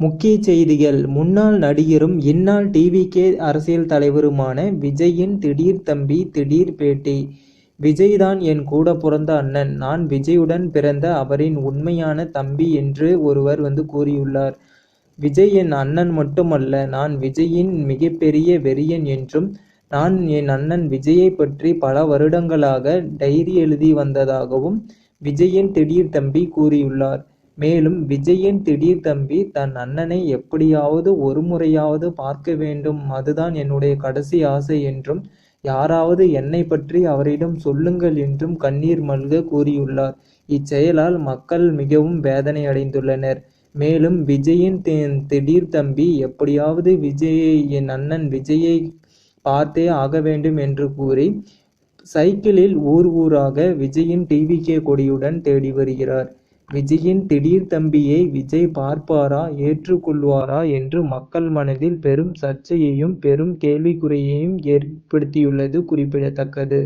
முக்கிய செய்திகள். முன்னாள் நடிகரும் இந்நாள் டிவிகே அரசியல் தலைவருமான விஜயின் திடீர் தம்பி திடீர் பேட்டி. விஜய் தான் என் கூட பிறந்த அண்ணன். நான் விஜயுடன் பிறந்த அவரின் உண்மையான தம்பி என்று ஒருவர் கூறியுள்ளார். விஜய் என் அண்ணன் மட்டுமல்ல, நான் விஜயின் மிகப்பெரிய வெறியன் என்றும், நான் என் அண்ணன் விஜயை பற்றி பல வருடங்களாக டைரி எழுதி வந்ததாகவும் விஜயின் திடீர் தம்பி கூறியுள்ளார். மேலும் விஜயின் திடீர் தம்பி தன் அண்ணனை எப்படியாவது ஒரு முறையாவது பார்க்க வேண்டும், அதுதான் என்னுடைய கடைசி ஆசை என்றும், யாராவது என்னை பற்றி அவரிடம் சொல்லுங்கள் என்றும் கண்ணீர் மல்க கூறியுள்ளார். இச்செயலால் மக்கள் மிகவும் வேதனை அடைந்துள்ளனர். மேலும் விஜயின் திடீர் தம்பி எப்படியாவது என் அண்ணன் விஜயை பார்த்தே ஆக வேண்டும் என்று கூறி சைக்கிளில் ஊர் ஊராக விஜயின் டிவிகே கொடியுடன் தேடி வருகிறார். விஜயின் திடீர் தம்பியை விஜய் பார்ப்பாரா, ஏற்றுக்கொள்வாரா என்று மக்கள் மனதில் பெரும் சர்ச்சையையும் பெரும் கேள்விக்குறியையும் ஏற்படுத்தியுள்ளது குறிப்பிடத்தக்கது.